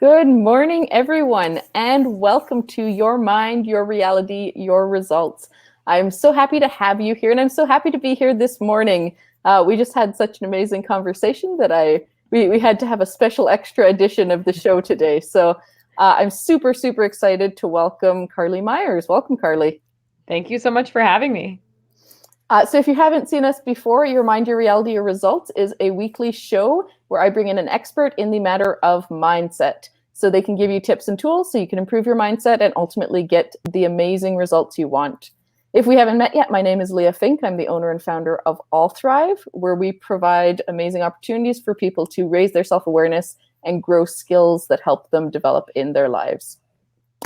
Good morning, everyone, and welcome to Your Mind, Your Reality, Your Results. I'm so happy to have you here, and I'm so happy to be here this morning. We just had such an amazing conversation that we had to have a special extra edition of the show today. So I'm super, super excited to welcome Carlee Myers. Welcome, Carlee. Thank you so much for having me. So if you haven't seen us before, Your Mind, Your Reality, Your Results is a weekly show where I bring in an expert in the matter of mindset. So they can give you tips and tools so you can improve your mindset and ultimately get the amazing results you want. If we haven't met yet, my name is Leah Fink. I'm the owner and founder of All Thrive, where we provide amazing opportunities for people to raise their self-awareness and grow skills that help them develop in their lives.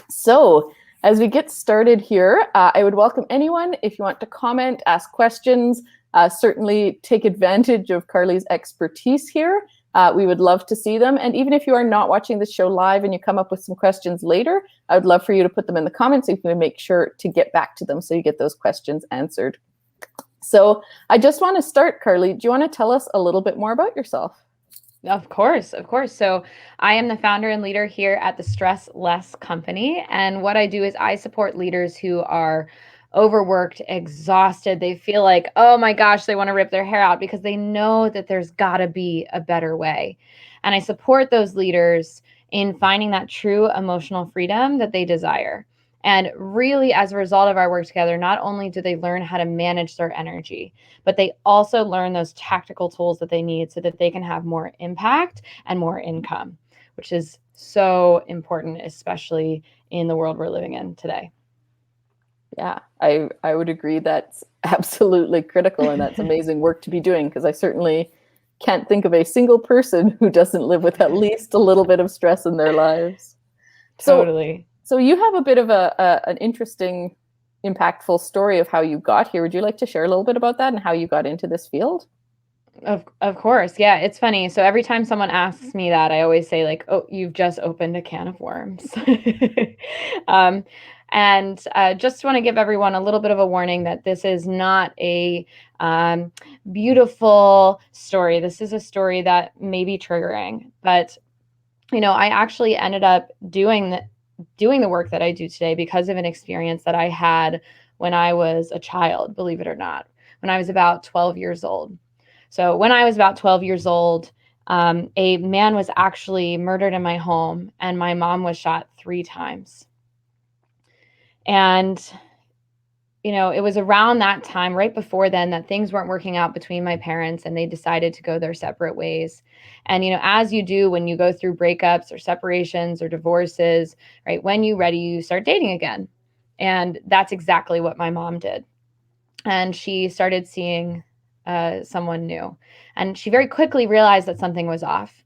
So as we get started here, I would welcome anyone if you want to comment, ask questions, certainly take advantage of Carlee's expertise here. We would love to see them. And even if you are not watching this show live and you come up with some questions later, I would love for you to put them in the comments so you can make sure to get back to them so you get those questions answered. So I just want to start, Carlee. Do you want to tell us a little bit more about yourself? Of course. So I am the founder and leader here at the Stress Less Company. And what I do is I support leaders who are overworked, exhausted. They feel like, oh my gosh, they want to rip their hair out because they know that there's got to be a better way. And I support those leaders in finding that true emotional freedom that they desire. And really, as a result of our work together, not only do they learn how to manage their energy, but they also learn those tactical tools that they need so that they can have more impact and more income, which is so important, especially in the world we're living in today. Yeah, I would agree that's absolutely critical, and that's amazing work to be doing, because I certainly can't think of a single person who doesn't live with at least a little bit of stress in their lives. Totally. So you have a bit of an interesting, impactful story of how you got here. Would you like to share a little bit about that and how you got into this field? Of course. Yeah, it's funny. So every time someone asks me that, I always say like, "Oh, you've just opened a can of worms." um, and just want to give everyone a little bit of a warning that this is not a um, beautiful story. This is a story that may be triggering, but I actually ended up doing the work that I do today because of an experience that I had when I was a child, believe it or not, when I was about 12 years old. So when I was about 12 years old, a man was actually murdered in my home, and my mom was shot 3 times. And it was around that time, right before then, that things weren't working out between my parents and they decided to go their separate ways. And, as you do when you go through breakups or separations or divorces, right, when you're ready, you start dating again. And that's exactly what my mom did. And she started seeing someone new. And she very quickly realized that something was off.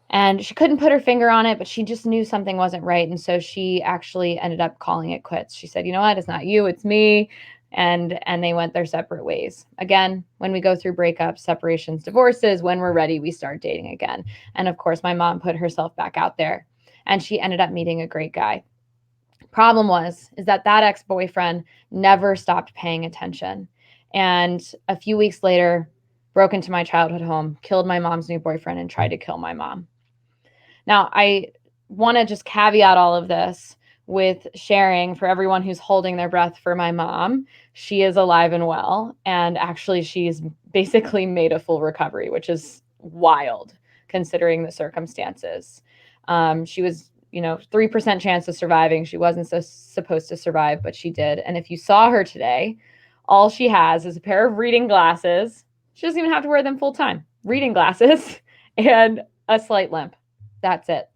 And she couldn't put her finger on it, but she just knew something wasn't right. And so she actually ended up calling it quits. She said, "You know what? It's not you, it's me." And they went their separate ways. Again, when we go through breakups, separations, divorces, when we're ready, we start dating again. And of course, my mom put herself back out there, and she ended up meeting a great guy. Problem is that ex-boyfriend never stopped paying attention. And a few weeks later, broke into my childhood home, killed my mom's new boyfriend, and tried to kill my mom. Now, I want to just caveat all of this with sharing for everyone who's holding their breath for my mom. She is alive and well. And actually, she's basically made a full recovery, which is wild considering the circumstances. She was, 3% chance of surviving. She wasn't supposed to survive, but she did. And if you saw her today, all she has is a pair of reading glasses. She doesn't even have to wear them full time. Reading glasses and a slight limp. That's it.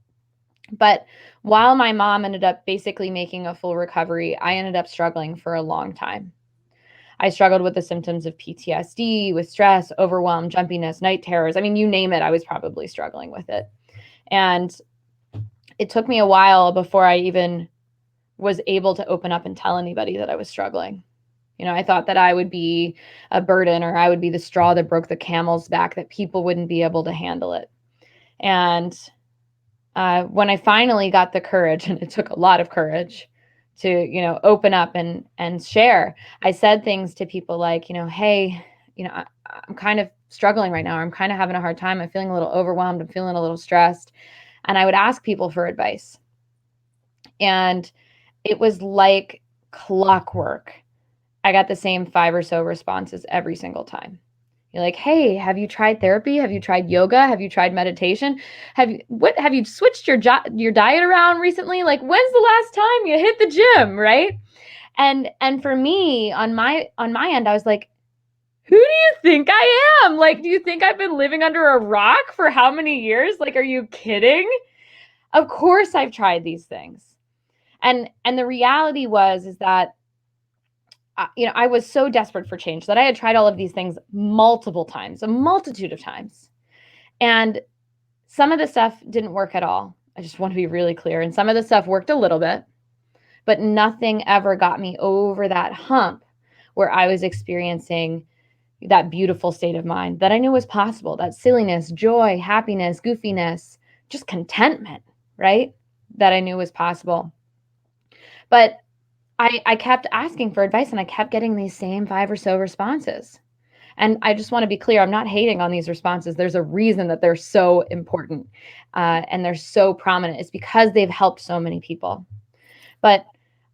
But while my mom ended up basically making a full recovery, I ended up struggling for a long time. I struggled with the symptoms of PTSD, with stress, overwhelm, jumpiness, night terrors. I mean, you name it, I was probably struggling with it. And it took me a while before I even was able to open up and tell anybody that I was struggling. I thought that I would be a burden, or I would be the straw that broke the camel's back, that people wouldn't be able to handle it. And when I finally got the courage, and it took a lot of courage to, open up and share, I said things to people like, "Hey, I'm kind of struggling right now. Or I'm kind of having a hard time. I'm feeling a little overwhelmed. I'm feeling a little stressed." and I would ask people for advice. And it was like clockwork. I got the same 5 or so responses every single time. You're like, hey, have you tried therapy? Have you tried yoga? Have you tried meditation? Have you switched your diet around recently? Like, when's the last time you hit the gym, right? And for me, on my end, I was like, who do you think I am? Like, do you think I've been living under a rock for how many years? Like, are you kidding? Of course I've tried these things. And the reality is that I was so desperate for change that I had tried all of these things multiple times, a multitude of times. And some of the stuff didn't work at all. I just want to be really clear. And some of the stuff worked a little bit, but nothing ever got me over that hump where I was experiencing that beautiful state of mind that I knew was possible, that silliness, joy, happiness, goofiness, just contentment, right? That I knew was possible. But I kept asking for advice and I kept getting these same 5 or so responses. And I just want to be clear, I'm not hating on these responses. There's a reason that they're so important and they're so prominent. It's because they've helped so many people. But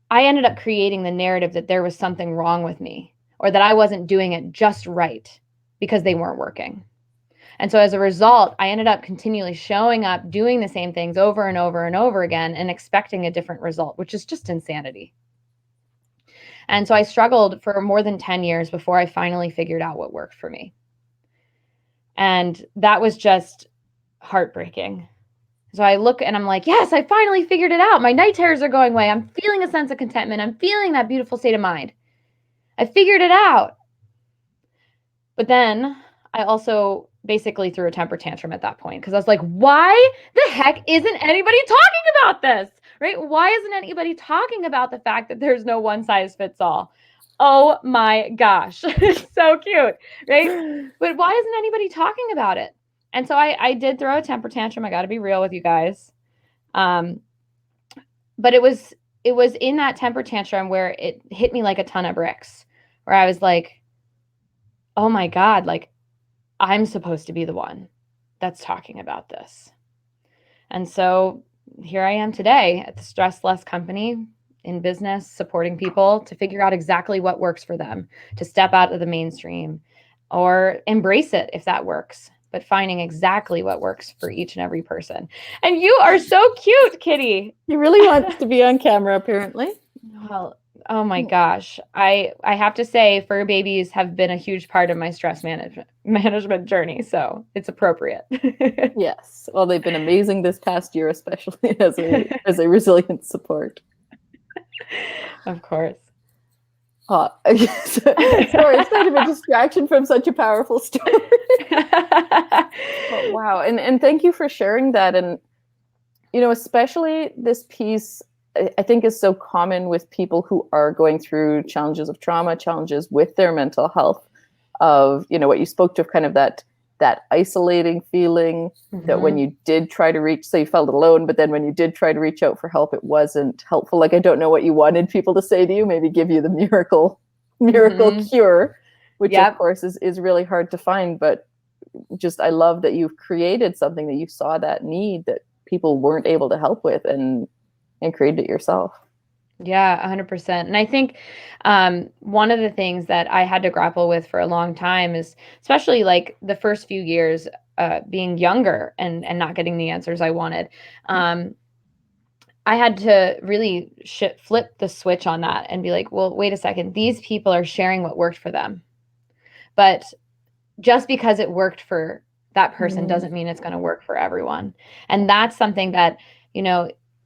I ended up creating the narrative that there was something wrong with me or that I wasn't doing it just right because they weren't working. And so as a result, I ended up continually showing up, doing the same things over and over and over again and expecting a different result, which is just insanity. And so I struggled for more than 10 years before I finally figured out what worked for me. And that was just heartbreaking. So I look and I'm like, yes, I finally figured it out. My night terrors are going away. I'm feeling a sense of contentment. I'm feeling that beautiful state of mind. I figured it out. But then I also basically threw a temper tantrum at that point because I was like, why the heck isn't anybody talking about this? Right? Why isn't anybody talking about the fact that there's no one size fits all? Oh my gosh. It's so cute, right? But why isn't anybody talking about it? And so I did throw a temper tantrum. I got to be real with you guys. But it was in that temper tantrum where it hit me like a ton of bricks, where I was like, oh my God, like I'm supposed to be the one that's talking about this. And so here I am today at the Stress Less company in business, supporting people to figure out exactly what works for them, to step out of the mainstream or embrace it if that works, but finding exactly what works for each and every person. And you are so cute, Kitty. He really wants to be on camera, apparently. Well, oh my gosh. I have to say fur babies have been a huge part of my stress management journey, so it's appropriate. Yes. Well, they've been amazing this past year, especially as a resilient support. Of course. Sorry, it's kind of a distraction from such a powerful story. But wow. And thank you for sharing that. And, especially this piece, I think is so common with people who are going through challenges of trauma, challenges with their mental health of, what you spoke to, kind of that isolating feeling that when you did try to reach, so you felt alone, but then when you did try to reach out for help, it wasn't helpful. Like, I don't know what you wanted people to say to you, maybe give you the miracle cure, which of course is really hard to find. But just, I love that you've created something that you saw that need that people weren't able to help with and created it yourself. Yeah, 100%. And I think one of the things that I had to grapple with for a long time is, especially like the first few years, being younger and not getting the answers I wanted. I had to really flip the switch on that and be like, well, wait a second. These people are sharing what worked for them. But just because it worked for that person doesn't mean it's going to work for everyone. And that's something that,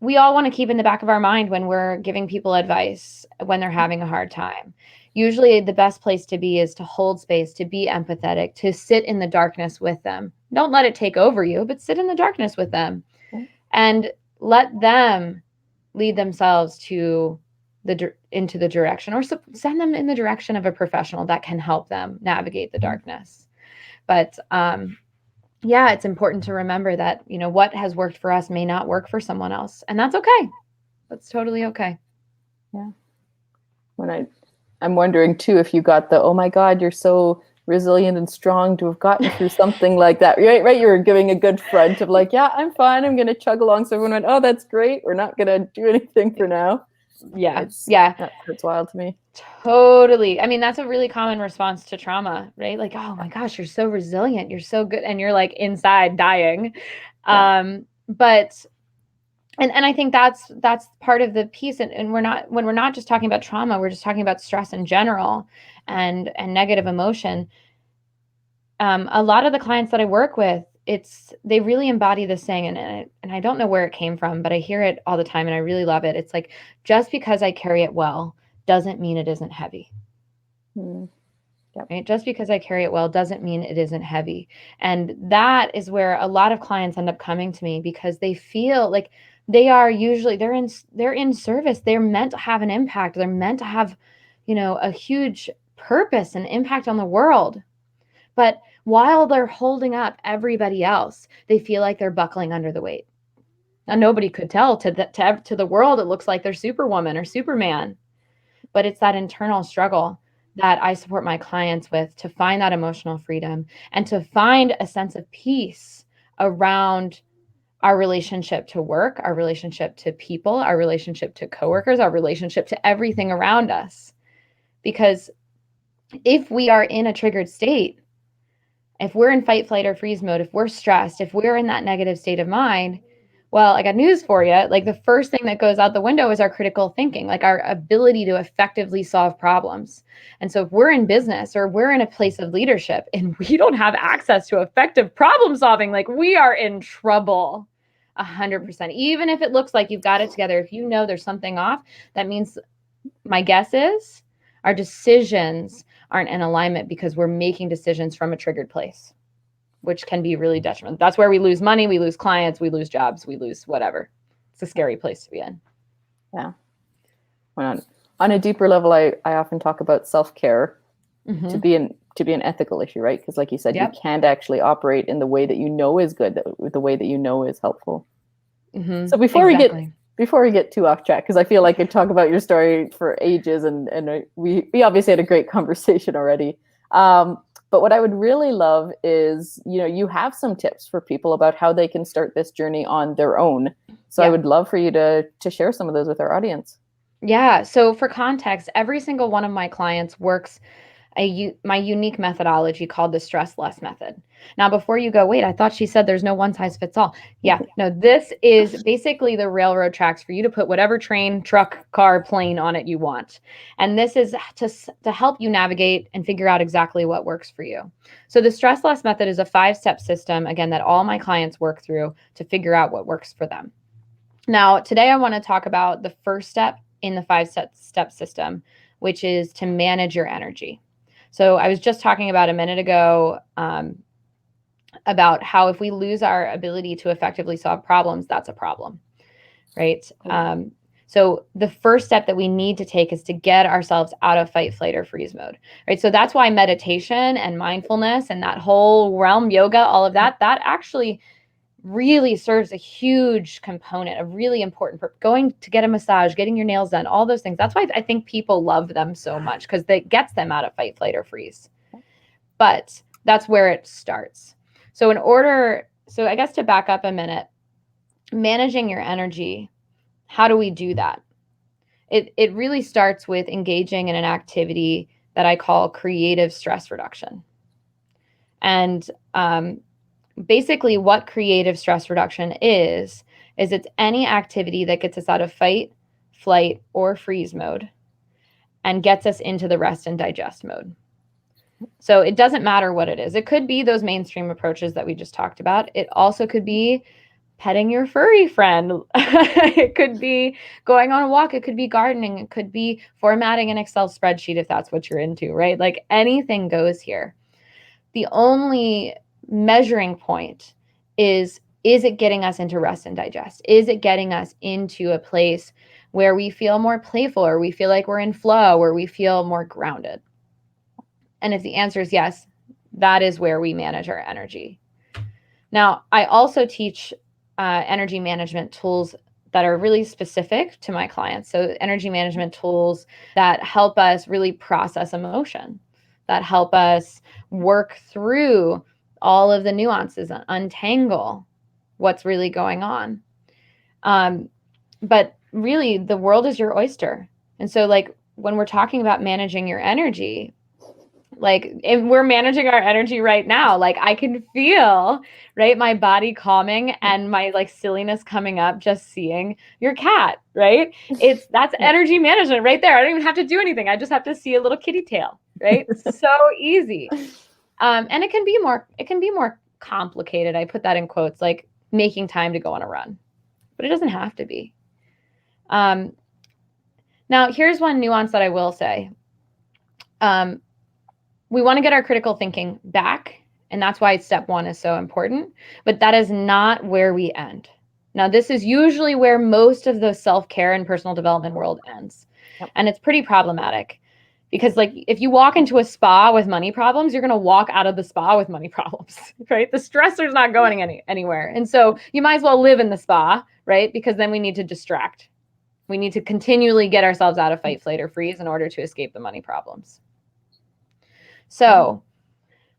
we all want to keep in the back of our mind when we're giving people advice when they're having a hard time. Usually the best place to be is to hold space, to be empathetic, to sit in the darkness with them. Don't let it take over you, but sit in the darkness with them and let them lead themselves into the direction, or send them in the direction of a professional that can help them navigate the darkness. But yeah, it's important to remember that, what has worked for us may not work for someone else. And that's okay. That's totally okay. Yeah. I'm wondering too, if you got the, oh my God, you're so resilient and strong to have gotten through something like that. Right? You were giving a good front of like, yeah, I'm fine. I'm going to chug along. So everyone went, oh, that's great. We're not going to do anything for now. Yeah. Yeah. That's wild to me. Totally. I mean, that's a really common response to trauma, right? Like, oh my gosh, you're so resilient. You're so good. And you're like inside dying. Yeah. But and I think that's part of the piece. And when we're not just talking about trauma, we're just talking about stress in general and negative emotion. A lot of the clients that I work with, they really embody this saying, and I don't know where it came from, but I hear it all the time and I really love it. It's like, just because I carry it well doesn't mean it isn't heavy. Yep. Right? Just because I carry it well doesn't mean it isn't heavy. And that is where a lot of clients end up coming to me, because they feel like they're in service. They're meant to have an impact. They're meant to have, a huge purpose and impact on the world. But while they're holding up everybody else, they feel like they're buckling under the weight. Now, nobody could tell to the world. It looks like they're Superwoman or Superman, but it's that internal struggle that I support my clients with, to find that emotional freedom and to find a sense of peace around our relationship to work, our relationship to people, our relationship to coworkers, our relationship to everything around us. Because if we are in a triggered state, if we're in fight, flight, or freeze mode, if we're stressed, if we're in that negative state of mind, well, I got news for you. Like, the first thing that goes out the window is our critical thinking, like our ability to effectively solve problems. And so if we're in business or we're in a place of leadership and we don't have access to effective problem solving, like, we are in trouble 100%. Even if it looks like you've got it together, if you know there's something off, that means, my guess is, our decisions aren't in alignment, because we're making decisions from a triggered place, which can be really detrimental. That's where we lose money, we lose clients, we lose jobs, we lose whatever. It's a scary place to be in. Yeah. On a deeper level, I often talk about self-care to be an ethical issue, right? Because like you said, Yep. you can't actually operate in the way that you know is good, the way that you know is helpful. So before we get too off track, because I feel like I talk about your story for ages, and we obviously had a great conversation already. But what I would really love is, you have some tips for people about how they can start this journey on their own. So I would love for you to share some of those with our audience. Yeah. So for context, every single one of my clients works my unique methodology called the stress less method. Now, before you go, wait, I thought she said there's no one size fits all. Yeah, no, this is basically the railroad tracks for you to put whatever train, truck, car, plane on it you want. And this is to help you navigate and figure out exactly what works for you. So the stress less method is a 5-step system, again, that all my clients work through to figure out what works for them. Now, today I want to talk about the first step in the 5-step system, which is to manage your energy. So I was just talking about a minute ago about how if we lose our ability to effectively solve problems, that's a problem, right? So the first step that we need to take is to get ourselves out of fight, flight, or freeze mode, right? So that's why meditation and mindfulness and that whole realm, yoga, all of that actually really serves a huge component, a really important going to get a massage, getting your nails done, all those things. That's why I think people love them so much, because it gets them out of fight, flight, or freeze. But that's where it starts. So I guess to back up a minute, managing your energy, how do we do that? It really starts with engaging in an activity that I call creative stress reduction. And basically what creative stress reduction is it's any activity that gets us out of fight, flight, or freeze mode and gets us into the rest and digest mode. So it doesn't matter what it is. It could be those mainstream approaches that we just talked about. It also could be petting your furry friend. It could be going on a walk. It could be gardening. It could be formatting an Excel spreadsheet if that's what you're into, right? Like, anything goes here. The only measuring point is it getting us into rest and digest? Is it getting us into a place where we feel more playful, or we feel like we're in flow, or we feel more grounded? And if the answer is yes, that is where we manage our energy. Now, I also teach energy management tools that are really specific to my clients. So energy management tools that help us really process emotion, that help us work through all of the nuances and untangle what's really going on. But really, the world is your oyster. And so, like, when we're talking about managing your energy, like, if we're managing our energy right now, like, I can feel, right, my body calming and my like silliness coming up just seeing your cat, right? That's energy management right there. I don't even have to do anything. I just have to see a little kitty tail, right? So easy. And it can be more complicated. I put that in quotes, like making time to go on a run, but it doesn't have to be. Now, here's one nuance that I will say. We want to get our critical thinking back, and that's why step 1 is so important, but that is not where we end. Now, this is usually where most of the self-care and personal development world ends. Yep. And it's pretty problematic because, like, if you walk into a spa with money problems, you're going to walk out of the spa with money problems, right? The stressor's not going anywhere. And so you might as well live in the spa, right? Because then we need to distract. We need to continually get ourselves out of fight, flight, or freeze in order to escape the money problems. So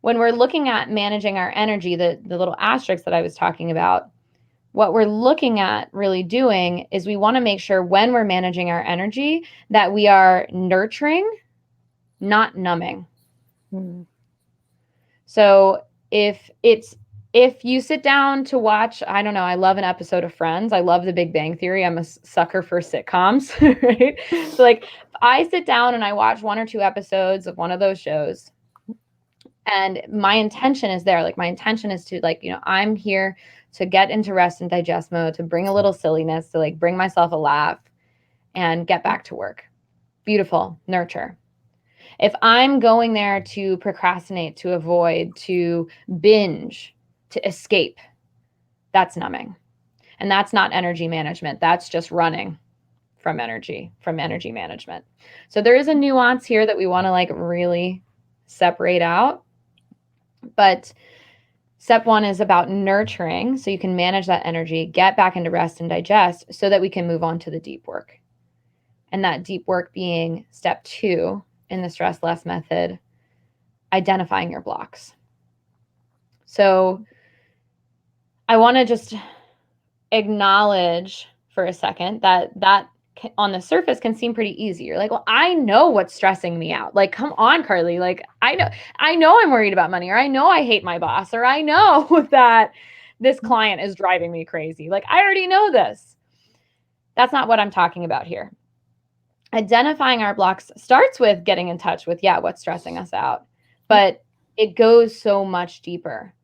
when we're looking at managing our energy, the little asterisks that I was talking about, what we're looking at really doing is we want to make sure when we're managing our energy that we are nurturing, not numbing. Mm-hmm. So if you sit down to watch, I don't know, I love an episode of Friends. I love The Big Bang Theory. I'm a sucker for sitcoms, right? So like if I sit down and I watch 1 or 2 episodes of one of those shows, and my intention is there, like my intention is to, like, you know, I'm here to get into rest and digest mode, to bring a little silliness, to like bring myself a laugh and get back to work. Beautiful, nurture. If I'm going there to procrastinate, to avoid, to binge, to escape, that's numbing. And that's not energy management. That's just running from energy management. So there is a nuance here that we want to like really separate out. But step 1 is about nurturing, so you can manage that energy, get back into rest and digest so that we can move on to the deep work. And that deep work being step 2 in the stress less method, identifying your blocks. So I want to just acknowledge for a second that on the surface can seem pretty easy. You're like, well, I know what's stressing me out. Like, come on, Carlee. Like, I know I'm worried about money, or I know I hate my boss, or I know that this client is driving me crazy. Like, I already know this. That's not what I'm talking about here. Identifying our blocks starts with getting in touch with, what's stressing us out, but it goes so much deeper.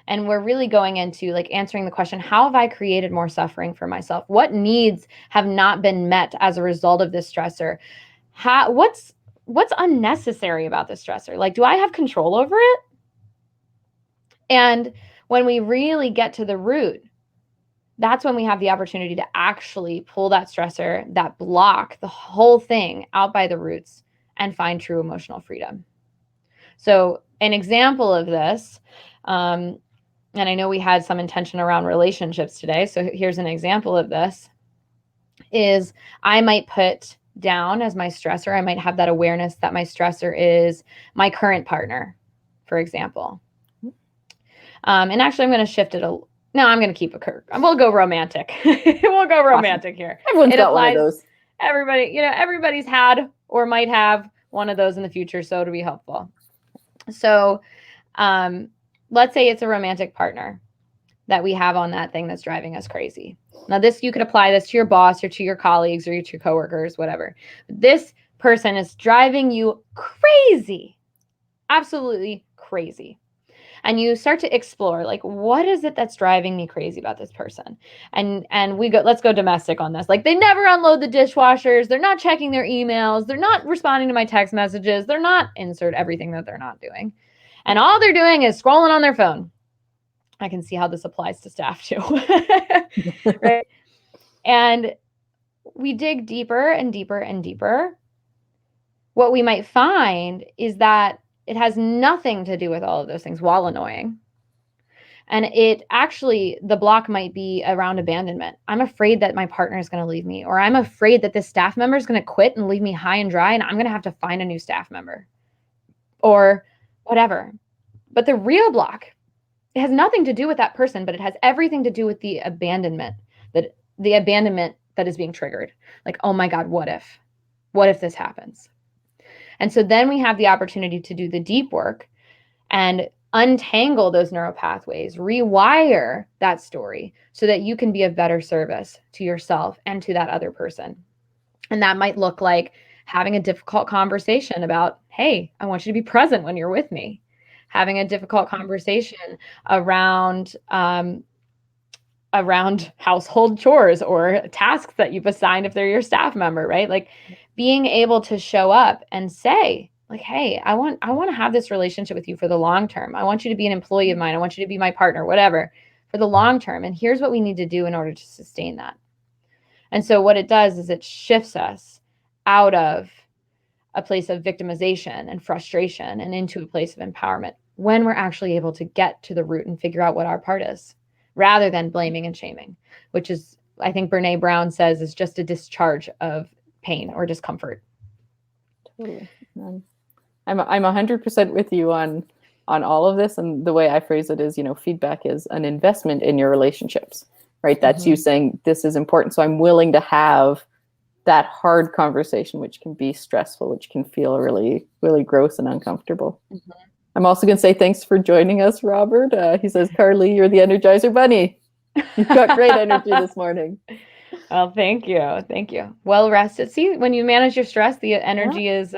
And we're really going into like answering the question, how have I created more suffering for myself? What needs have not been met as a result of this stressor? What's unnecessary about this stressor? Like, do I have control over it? And when we really get to the root, that's when we have the opportunity to actually pull that stressor, that block, the whole thing out by the roots and find true emotional freedom. So an example of this, and I know we had some intention around relationships today, so here's an example of this, is I might put down as my stressor, I might have that awareness that my stressor is my current partner, for example. And actually, I'm going to shift it no, I'm going to keep we'll go romantic. We'll go romantic here. Everyone's got one of those. Everybody's had or might have one of those in the future, so it'll be helpful. So let's say it's a romantic partner that we have on that thing that's driving us crazy. Now, you could apply this to your boss or to your colleagues or to your coworkers, whatever. This person is driving you crazy, absolutely crazy. And you start to explore, like, what is it that's driving me crazy about this person? And let's go domestic on this. Like, they never unload the dishwashers. They're not checking their emails. They're not responding to my text messages. They're not insert everything that they're not doing. And all they're doing is scrolling on their phone. I can see how this applies to staff too. Right? And we dig deeper and deeper and deeper. What we might find is that it has nothing to do with all of those things, while annoying. And the block might be around abandonment. I'm afraid that my partner is going to leave me, or I'm afraid that this staff member is going to quit and leave me high and dry, and I'm going to have to find a new staff member. Or whatever. But the real block, it has nothing to do with that person, but it has everything to do with the abandonment that is being triggered. Like, oh my God, what if this happens? And so then we have the opportunity to do the deep work and untangle those neural pathways, rewire that story so that you can be of better service to yourself and to that other person. And that might look like having a difficult conversation about, hey, I want you to be present when you're with me. Having a difficult conversation around household chores or tasks that you've assigned if they're your staff member, right? Like being able to show up and say, like, hey, I want to have this relationship with you for the long term. I want you to be an employee of mine. I want you to be my partner, whatever, for the long term. And here's what we need to do in order to sustain that. And so what it does is it shifts us out of a place of victimization and frustration and into a place of empowerment when we're actually able to get to the root and figure out what our part is, rather than blaming and shaming, which is, I think Brene Brown says, is just a discharge of pain or discomfort. Totally. I'm 100% with you on all of this. And the way I phrase it is, feedback is an investment in your relationships, right? That's you saying this is important. So I'm willing to have that hard conversation, which can be stressful, which can feel really, really gross and uncomfortable. I'm also going to say thanks for joining us, Robert. He says, Carlee, you're the Energizer Bunny. You've got great energy this morning. Well, thank you. Thank you. Well rested. See, when you manage your stress, the energy is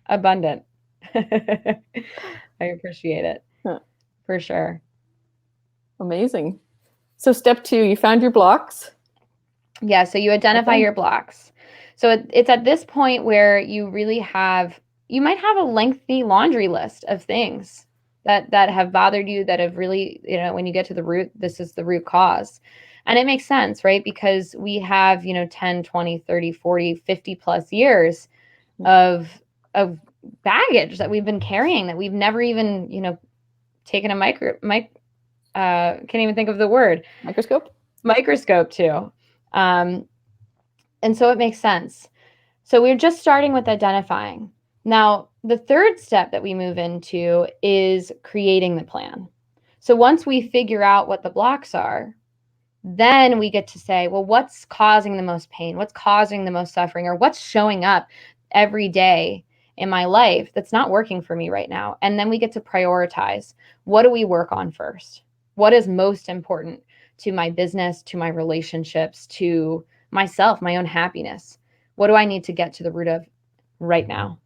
abundant. I appreciate it. For sure. Amazing. So step 2, you found your blocks. Yeah, so you identify your blocks. So it's at this point where you might have a lengthy laundry list of things that have bothered you, that have really, when you get to the root, this is the root cause. And it makes sense, right? Because we have, 10, 20, 30, 40, 50 plus years of baggage that we've been carrying that we've never even, taken a can't even think of the word. Microscope too. And so it makes sense. So we're just starting with identifying. Now, the third step that we move into is creating the plan. So once we figure out what the blocks are, then we get to say, well, what's causing the most pain? What's causing the most suffering? Or what's showing up every day in my life that's not working for me right now? And then we get to prioritize. What do we work on first? What is most important to my business, to my relationships, to myself, my own happiness? What do I need to get to the root of right now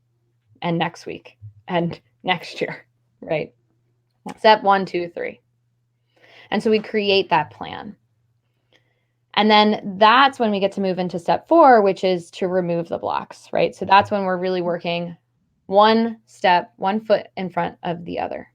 and next week and next year, right? Step 1, 2, 3. And so we create that plan. And then that's when we get to move into step 4, which is to remove the blocks, right? So that's when we're really working one foot in front of the other.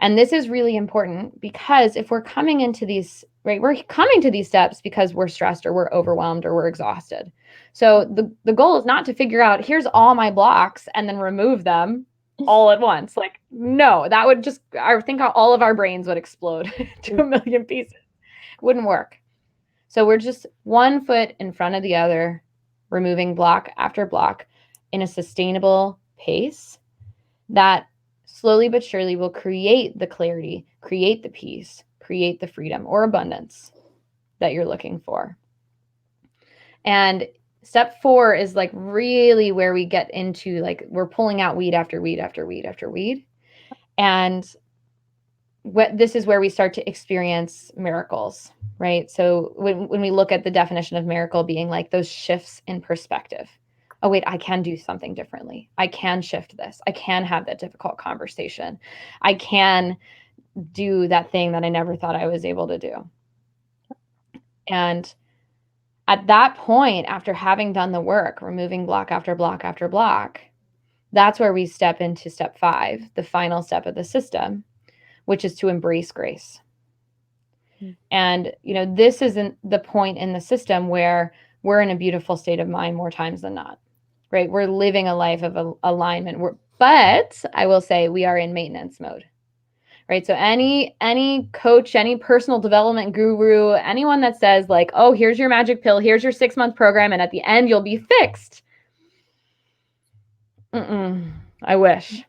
And this is really important because if we're coming into these, right, we're coming to these steps because we're stressed or we're overwhelmed or we're exhausted. So the goal is not to figure out, here's all my blocks and then remove them all at once. Like, no, that would just, I think all of our brains would explode to a million pieces. It wouldn't work. So we're just one foot in front of the other, removing block after block in a sustainable pace that slowly but surely will create the clarity, create the peace, create the freedom or abundance that you're looking for. And step 4 is like really where we get into, like, we're pulling out weed after weed after weed after weed. And this is where we start to experience miracles, right? So when we look at the definition of miracle being like those shifts in perspective. Oh, wait, I can do something differently. I can shift this. I can have that difficult conversation. I can do that thing that I never thought I was able to do. And at that point, after having done the work, removing block after block after block, that's where we step into step 5, the final step of the system, which is to embrace grace. And, this isn't the point in the system where we're in a beautiful state of mind more times than not, right? We're living a life of alignment. But I will say we are in maintenance mode, right? So any coach, any personal development guru, anyone that says like, oh, here's your magic pill, here's your 6-month program, and at the end you'll be fixed. I wish.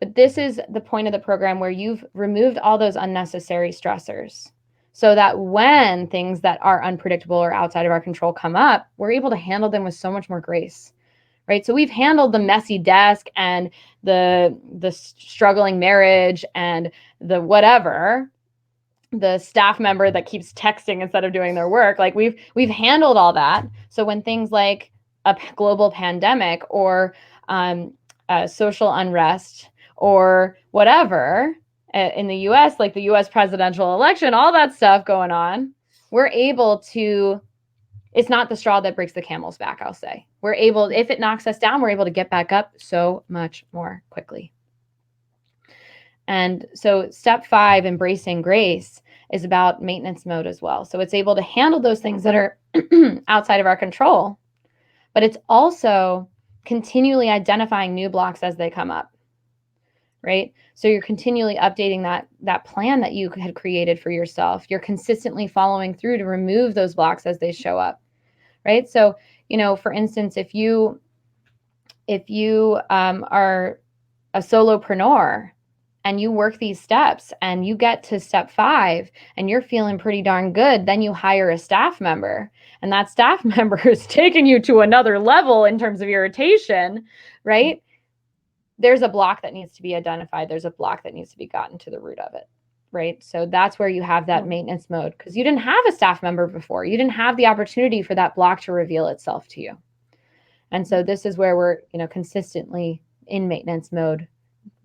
But this is the point of the program where you've removed all those unnecessary stressors so that when things that are unpredictable or outside of our control come up, we're able to handle them with so much more grace, right? So we've handled the messy desk and the struggling marriage and the whatever, the staff member that keeps texting instead of doing their work. Like we've handled all that. So when things like a global pandemic or social unrest or whatever in the US, like the US presidential election, all that stuff going on, we're able to, it's not the straw that breaks the camel's back, I'll say. We're able, if it knocks us down, we're able to get back up so much more quickly. And so step 5, embracing grace, is about maintenance mode as well. So it's able to handle those things that are outside of our control, but it's also continually identifying new blocks as they come up, right? So you're continually updating that plan that you had created for yourself. You're consistently following through to remove those blocks as they show up, right? So, for instance, if you are a solopreneur and you work these steps and you get to step 5 and you're feeling pretty darn good, then you hire a staff member, and that staff member is taking you to another level in terms of irritation, right? There's a block that needs to be identified. There's a block that needs to be gotten to the root of it, right? So that's where you have that maintenance mode, because you didn't have a staff member before. You didn't have the opportunity for that block to reveal itself to you. And so this is where we're, consistently in maintenance mode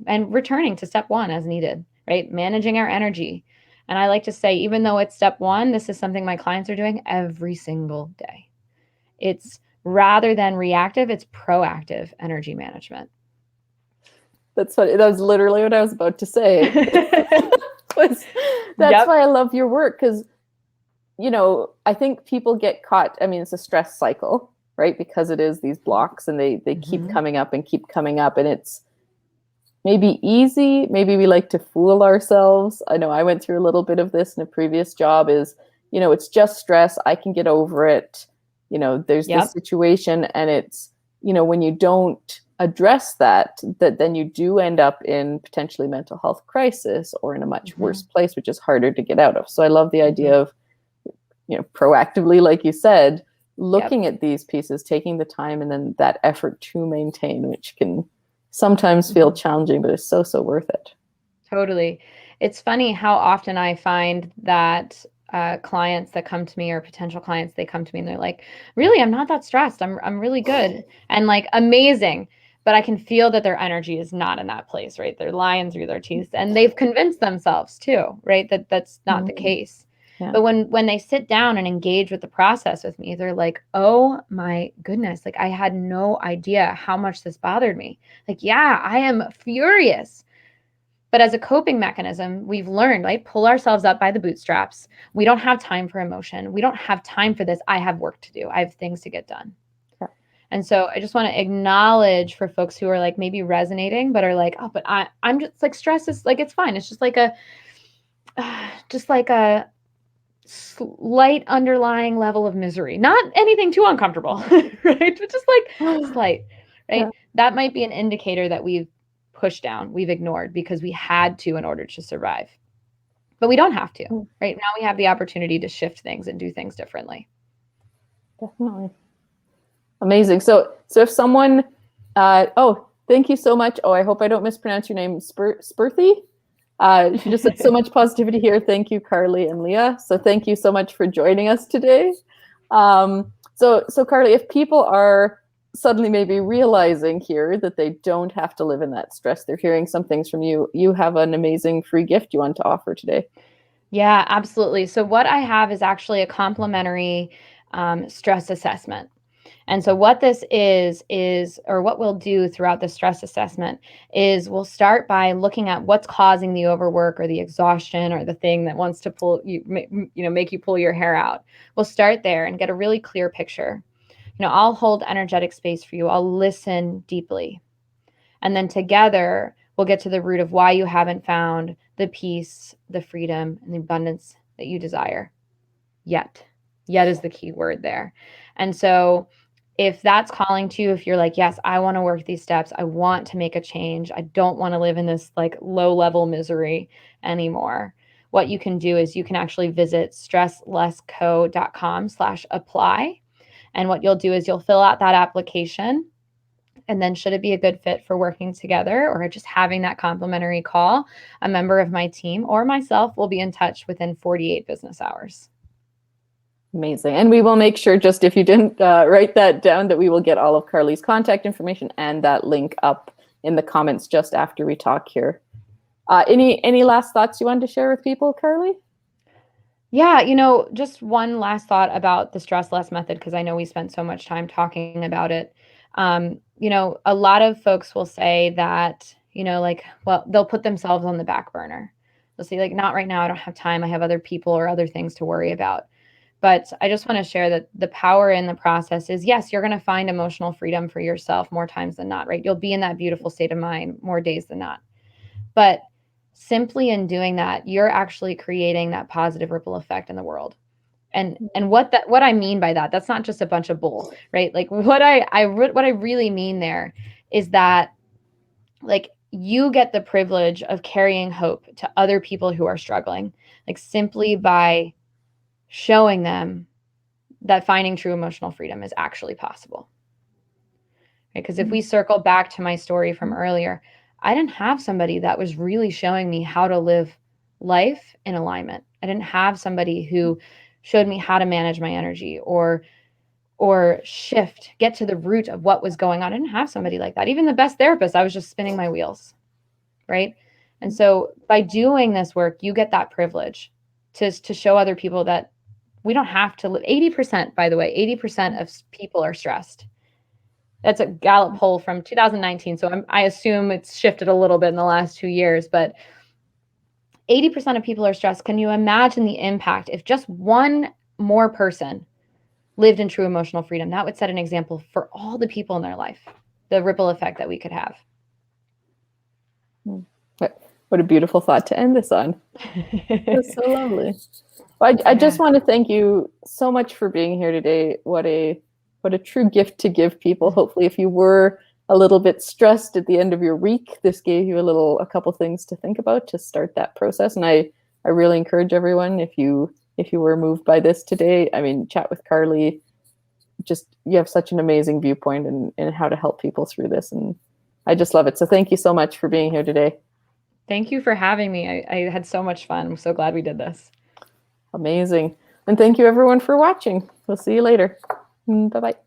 and returning to step 1 as needed, right? Managing our energy. And I like to say, even though it's step 1, this is something my clients are doing every single day. It's rather than reactive, it's proactive energy management. That's funny. That was literally what I was about to say. That's why I love your work, because, I think people get caught. I mean, it's a stress cycle, right? Because it is these blocks and they keep coming up and keep coming up, and it's maybe easy. Maybe we like to fool ourselves. I know I went through a little bit of this in a previous job is, it's just stress. I can get over it. There's this situation, and it's, when you don't address that then you do end up in potentially mental health crisis or in a much worse place, which is harder to get out of. So I love the idea of, proactively, like you said, looking at these pieces, taking the time, and then that effort to maintain, which can sometimes feel challenging, but is so worth it. Totally. It's funny how often I find that clients that come to me, or potential clients, they come to me and they're like, really, I'm not that stressed. I'm really good. And like, amazing. But I can feel that their energy is not in that place, right? They're lying through their teeth, and they've convinced themselves too, right? That that's not the case. Yeah. But when they sit down and engage with the process with me, they're like, oh my goodness, like I had no idea how much this bothered me. Like, yeah, I am furious. But as a coping mechanism, we've learned, right? Pull ourselves up by the bootstraps. We don't have time for emotion. We don't have time for this. I have work to do. I have things to get done. Yeah. And so I just want to acknowledge for folks who are like maybe resonating, but are like, oh, but I'm just like, stress is like, it's fine. It's just like a slight underlying level of misery, not anything too uncomfortable, right? But just like slight, right? Yeah. That might be an indicator that we've pushed down, we've ignored because we had to in order to survive. But we don't have to, right? Now we have the opportunity to shift things and do things differently. Definitely. Amazing. So if someone, thank you so much. Oh, I hope I don't mispronounce your name, Spurthy. She just said so much positivity here. Thank you, Carlee and Leah. So thank you so much for joining us today. So Carlee, if people are suddenly maybe realizing here that they don't have to live in that stress, they're hearing some things from you, you have an amazing free gift you want to offer today. Yeah, absolutely. So what I have is actually a complimentary stress assessment. And so what this is, or what we'll do throughout the stress assessment is we'll start by looking at what's causing the overwork or the exhaustion or the thing that wants to pull you, make you pull your hair out. We'll start there and get a really clear picture. I'll hold energetic space for you. I'll listen deeply. And then together, we'll get to the root of why you haven't found the peace, the freedom, and the abundance that you desire yet. Yet is the key word there. And so if that's calling to you, if you're like, yes, I want to work these steps, I want to make a change, I don't want to live in this like low level misery anymore, what you can do is you can actually visit stresslessco.com/apply. And what you'll do is you'll fill out that application. And then, should it be a good fit for working together or just having that complimentary call, a member of my team or myself will be in touch within 48 business hours. Amazing. And we will make sure, just if you didn't write that down, that we will get all of Carlee's contact information and that link up in the comments just after we talk here. Any last thoughts you wanted to share with people, Carlee? Yeah, just one last thought about the stress less method, because I know we spent so much time talking about it. A lot of folks will say that, like, well, they'll put themselves on the back burner. They'll say, like, not right now, I don't have time, I have other people or other things to worry about. But I just want to share that the power in the process is, yes, you're going to find emotional freedom for yourself more times than not, right? You'll be in that beautiful state of mind more days than not. But simply in doing that, you're actually creating that positive ripple effect in the world. And what I mean by that, that's not just a bunch of bull, right? Like what I really mean there is that, like, you get the privilege of carrying hope to other people who are struggling, like simply by showing them that finding true emotional freedom is actually possible. Right? Because if we circle back to my story from earlier, I didn't have somebody that was really showing me how to live life in alignment. I didn't have somebody who showed me how to manage my energy or shift, get to the root of what was going on. I didn't have somebody like that. Even the best therapist, I was just spinning my wheels, right? And so by doing this work, you get that privilege to show other people that we don't have to live. 80%, by the way, 80% of people are stressed. That's a Gallup poll from 2019. So I assume it's shifted a little bit in the last 2 years, but 80% of people are stressed. Can you imagine the impact if just one more person lived in true emotional freedom? That would set an example for all the people in their life, the ripple effect that we could have. What a beautiful thought to end this on. That's so lovely. Well, I just want to thank you so much for being here today. What a true gift to give people. Hopefully, if you were a little bit stressed at the end of your week, this gave you a couple things to think about to start that process. And I really encourage everyone, if you were moved by this today, I mean, chat with Carlee. Just, you have such an amazing viewpoint in how to help people through this. And I just love it. So thank you so much for being here today. Thank you for having me. I had so much fun. I'm so glad we did this. Amazing. And thank you everyone for watching. We'll see you later. Bye-bye.